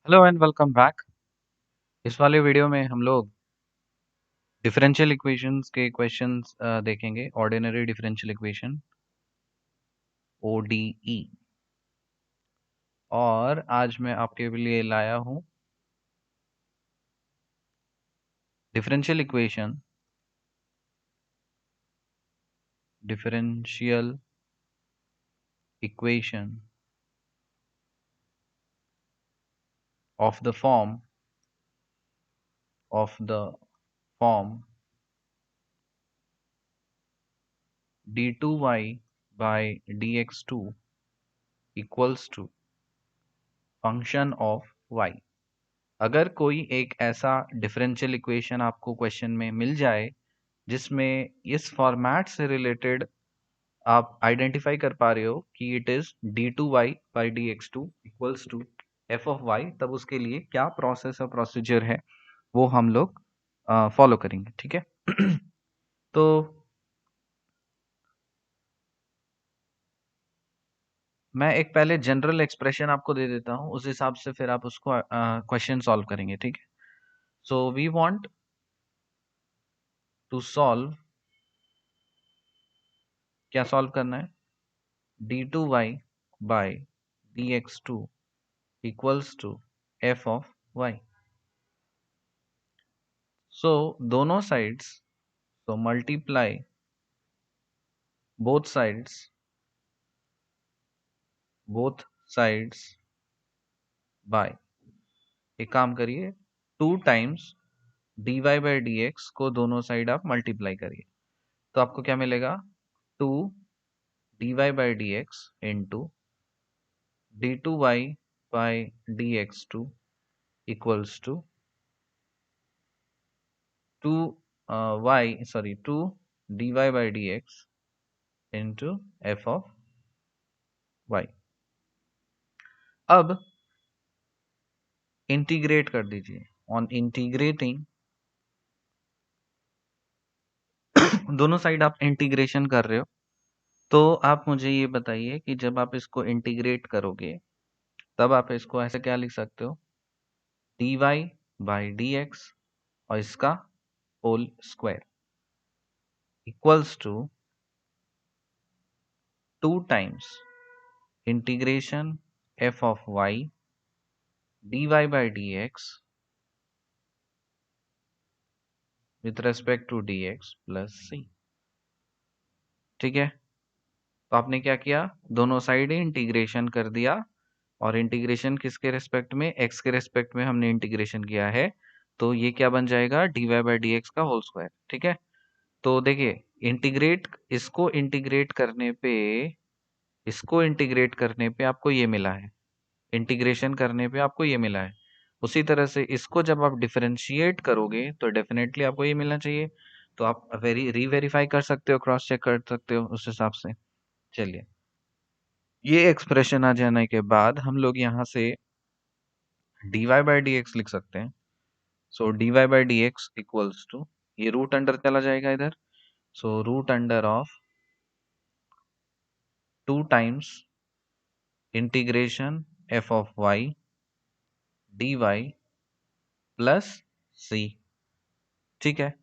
Hello and welcome back. इस वाले video में हम लोग डिफरेंशियल इक्वेशंस के क्वेश्चंस देखेंगे। Ordinary differential equation ODE। और आज मैं आपके लिए लाया हूँ differential equation of the form d2y by dx2 equals to function of y। अगर कोई एक ऐसा डिफरेंशियल इक्वेशन आपको क्वेश्चन में मिल जाए जिसमें इस फॉर्मेट से रिलेटेड आप आइडेंटिफाई कर पा रहे हो कि it is d2y by D x two equals to F of Y, तब उसके लिए क्या प्रोसेस और प्रोसीजर है वो हम लोग फॉलो करेंगे। ठीक है। तो मैं एक पहले जनरल एक्सप्रेशन आपको दे देता हूँ, उस हिसाब से फिर आप उसको क्वेश्चन सॉल्व करेंगे। ठीक है। So we want to solve, क्या सॉल्व करना है, d2y by D x two equals to F of y. So दोनों sides, so multiply both sides by, एक काम करिए, 2 times dy by D x को दोनों साइड आप मल्टीप्लाई करिए, तो आपको क्या मिलेगा, 2 dy by D X into d2y by D x two equals to 2 dy by D X into F of Y. अब इंटीग्रेट कर दीजिए। ऑन इंटीग्रेटिंग, दोनों साइड आप इंटीग्रेशन कर रहे हो, तो आप मुझे ये बताइए कि जब आप इसको इंटीग्रेट करोगे तब आप इसको ऐसे क्या लिख सकते हो, dy बाई डी एक्स और इसका whole square equals to 2 times integration F of Y dy by D X with respect to dx plus c। ठीक है। तो आपने क्या किया, दोनों साइड इंटीग्रेशन कर दिया, और इंटीग्रेशन किसके रेस्पेक्ट में, x के रेस्पेक्ट में हमने इंटीग्रेशन किया है, तो ये क्या बन जाएगा, dy बाई डी एक्स का होल स्क्वायर। ठीक है। तो देखिए, इंटीग्रेट इसको इंटीग्रेट करने पे आपको ये मिला है, इंटीग्रेशन करने पे आपको ये मिला है। उसी तरह से इसको जब आप डिफरेंशिएट करोगे तो डेफिनेटली आपको ये मिलना चाहिए। तो आप रीवेरीफाई कर सकते हो, क्रॉस चेक कर सकते हो उस हिसाब से। चलिए, ये एक्सप्रेशन आ जाने के बाद हम लोग यहाँ से dy बाई डी एक्स लिख सकते हैं। So dy by D X equals to, ये रूट अंडर चला जाएगा इधर, so root under of 2 times integration F of Y dy plus c। ठीक है।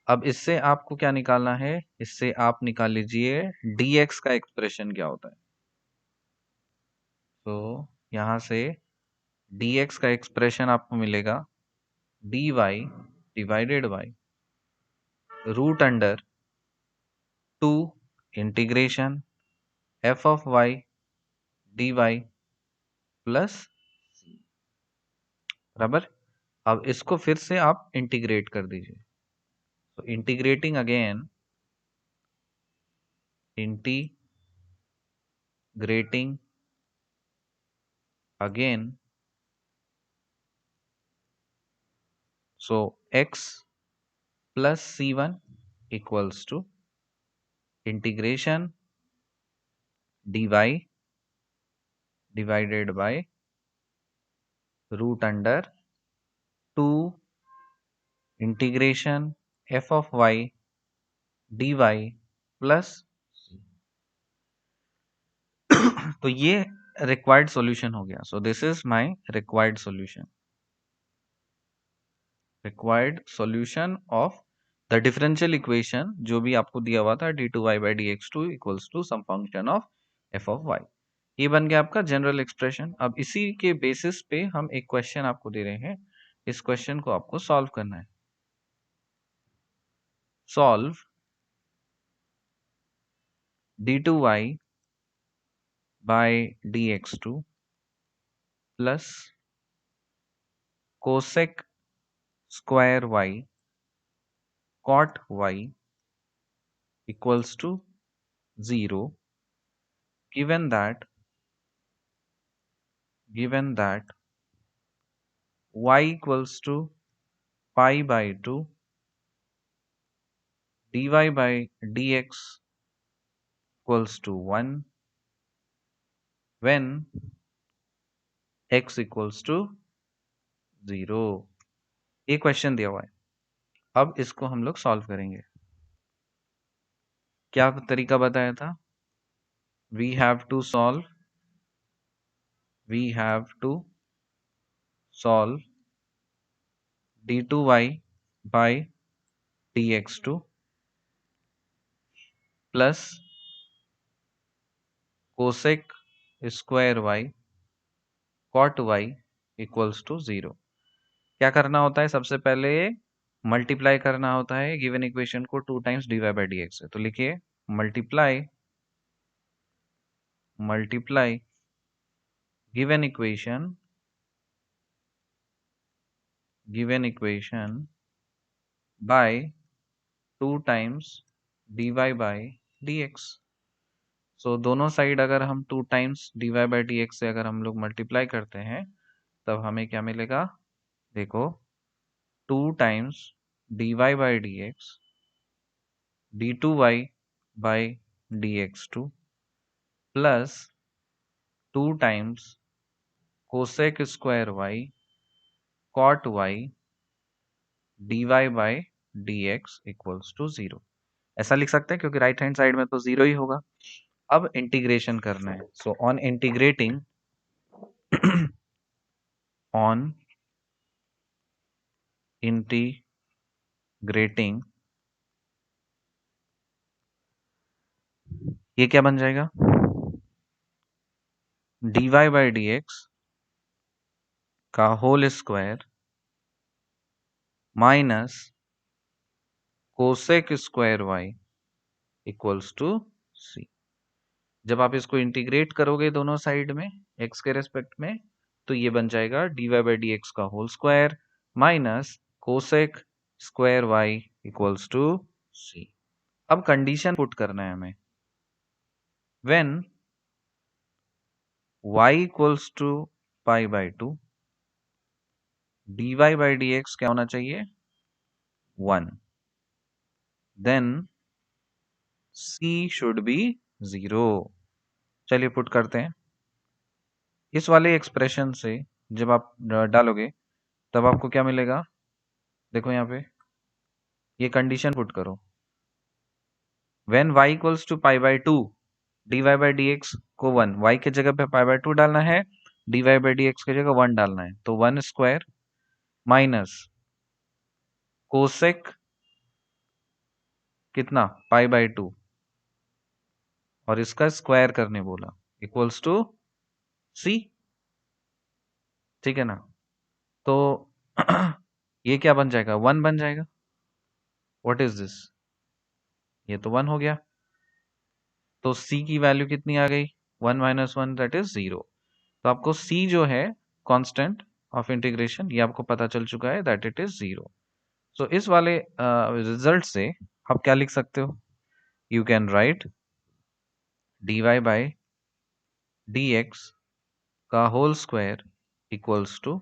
अब इससे आपको क्या निकालना है, इससे आप निकाल लीजिए dx का एक्सप्रेशन क्या होता है। तो यहां से dx का एक्सप्रेशन आपको मिलेगा dy divided by root under 2 integration F of Y dy plus c, बराबर। अब इसको फिर से आप इंटीग्रेट कर दीजिए। तो integrating again, integrating again, so x plus c1 equals to integration dy divided by root under 2 integration f of y dy plus c। तो ये रिक्वायर्ड सॉल्यूशन हो गया. So this is my required solution. Required solution of the differential equation जो भी आपको दिया हुआ था d2y/dx2 equals to some function of f of y. ये बन गया आपका जनरल एक्सप्रेशन. अब इसी के बेसिस पे हम एक क्वेश्चन आपको दे रहे हैं. इस क्वेश्चन को आपको सॉल्व करना है. Solve d2y by dx2 plus cosec square y cot y equals to 0 given that y equals to pi by 2 dy by dx equals to 1 when x equals to 0. ये question दिया हुआ है. अब इसको हम लोग सॉल्व करेंगे. क्या तरीका बताया था? we have to solve d2y by dx2 plus cosec square y cot y equals to 0. क्या करना होता है? सबसे पहले मल्टीप्लाई करना होता है गिवन इक्वेशन को 2 टाइम्स dy by dx से. तो लिखिए multiply given equation by 2 times dy by dx. सो दोनों साइड अगर हम 2 टाइम्स dy by dx से अगर हम लोग मल्टीप्लाई करते हैं तब हमें क्या मिलेगा? देखो 2 times dy by dx d2y by dx2 plus 2 times cosec square y cot y dy by dx equals to 0. ऐसा लिख सकते हैं क्योंकि राइट हैंड साइड में तो 0 ही होगा. अब इंटीग्रेशन करना है. सो ऑन इंटीग्रेटिंग ये क्या बन जाएगा? dy by dx का whole square minus cosec square y equals to c. जब आप इसको इंटीग्रेट करोगे दोनों साइड में x के रेस्पेक्ट में तो ये बन जाएगा dy by dx का whole square minus cosec square y equals to c. अब कंडीशन पुट करना है हमें. When y equals to pi by 2 dy by dx क्या होना चाहिए? 1. Then c should be 0. चलिए पुट करते हैं. इस वाले एक्सप्रेशन से जब आप डालोगे तब आपको क्या मिलेगा? देखो यहाँ पे ये कंडीशन पुट करो. When y equals to pi by 2 dy by dx को 1 y के जगह पे पाई बाय 2 डालना है dy by dx की जगह 1 डालना है. तो 1 स्क्वायर माइनस कोसेक कितना पाई बाय 2 और इसका स्क्वायर करने बोला इक्वल्स टू c. ठीक है ना? तो ये क्या बन जाएगा? 1 बन जाएगा. What is this? ये तो 1 हो गया. तो c की वैल्यू कितनी आ गई? 1 माइनस 1 दैट इज 0. तो आपको c जो है कांस्टेंट ऑफ इंटीग्रेशन ये आपको पता चल चुका है दैट इट इज 0. सो इस वाले रिजल्ट से आप क्या लिख सकते हो? You can write dy by dx का whole square equals to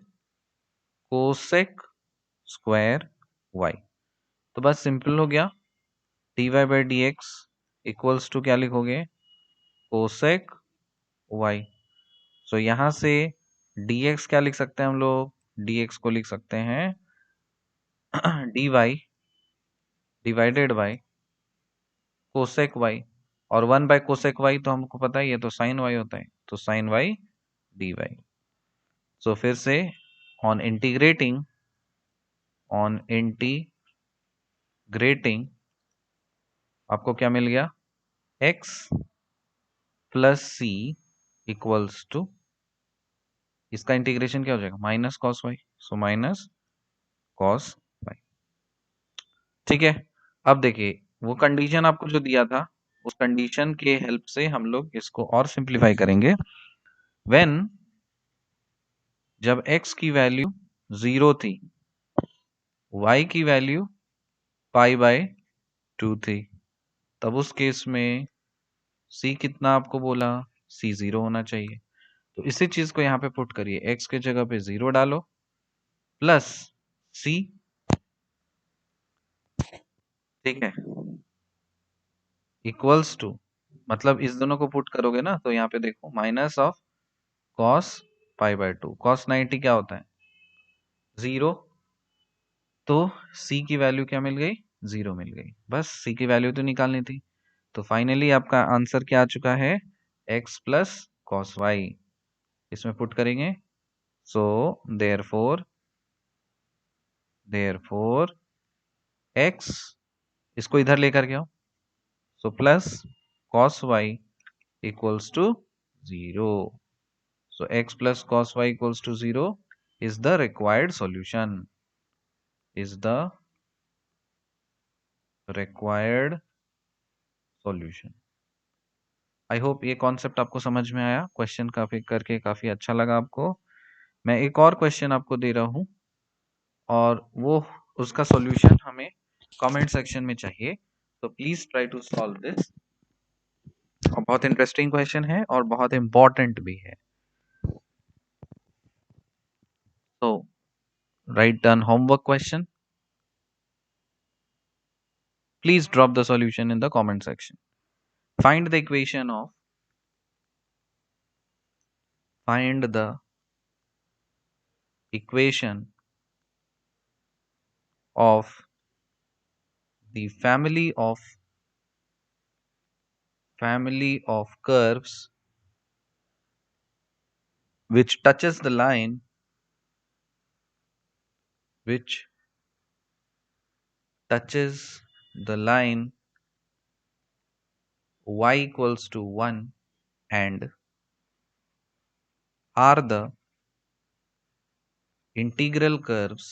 cosec square y. तो बस सिंपल हो गया. dy by dx equals to क्या लिखोगे? Cosec y. सो यहां से dx क्या लिख सकते हैं हम लोग? dx को लिख सकते हैं dy divided by cosec y. और 1 बाय कोसेक y तो हमको पता है ये तो साइन y होता है. तो sine Y D Y. So फिर से ऑन इंटीग्रेटिंग आपको क्या मिल गया, x plus C equals to, इसका इंटीग्रेशन क्या हो जाएगा, minus cos Y, so minus cos Y. ठीक है, अब देखिए वो कंडीशन आपको जो दिया था, उस कंडीशन के हेल्प से हम लोग इसको और सिंप्लीफाई करेंगे। व्हेन, जब x की वैल्यू 0 थी, y की वैल्यू पाई बाय 2 थी, तब उस केस में c कितना आपको बोला, c 0 होना चाहिए। तो इसी चीज को यहाँ पे पुट करिए, x के जगह पे 0 डालो प्लस c। ठीक है, इक्वल्स टू, मतलब इस दोनों को पुट करोगे ना तो यहाँ पे देखो minus of cos pi by 2, cos 90 क्या होता है 0, तो c की वैल्यू क्या मिल गई, 0 मिल गई। बस c की वैल्यू तो निकालनी थी। तो फाइनली आपका आंसर क्या आ चुका है, x प्लस कॉस वाई, इसमें पुट करेंगे। सो देयरफॉर x, इसको इधर लेकर के आओ, so plus cos Y equals to 0। So x plus cos y equals to 0 is the required solution. Is the required solution. I hope ये concept आपको समझ में आया, क्वेश्चन काफी करके काफी अच्छा लगा आपको। मैं एक और क्वेश्चन आपको दे रहा हूं और वो उसका सॉल्यूशन हमें कमेंट सेक्शन में चाहिए, तो please try to solve this. बहुत इंटरेस्टिंग क्वेश्चन है और बहुत इंपॉर्टेंट भी है। तो right done homework question, please drop the solution in the comment section. Find the equation of, find the equation of the family of curves which touches the line, which touches the line y equals to 1 and are the integral curves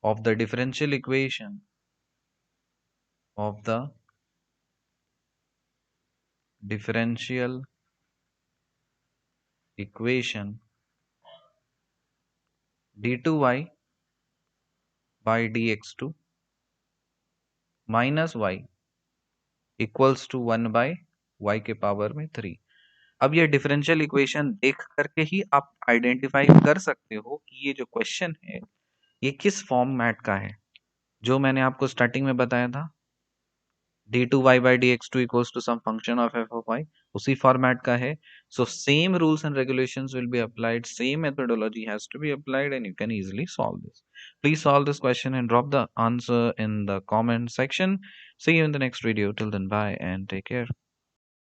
of the differential equation of the differential equation d2y by dx2 minus y equals to 1 by y के power में 3। अब ये differential equation देख करके ही आप identify कर सकते हो कि ये जो क्वेश्चन है ये किस फॉर्मेट का है। जो मैंने आपको स्टार्टिंग में बताया था, d2y by dx2 equals to some function of f of y, उसी फॉर्मेट का है। So same rules and regulations will be applied, same methodology has to be applied and you can easily solve this. Please solve this question and drop the answer in the comment section. See you in the next video. Till then, bye and take care.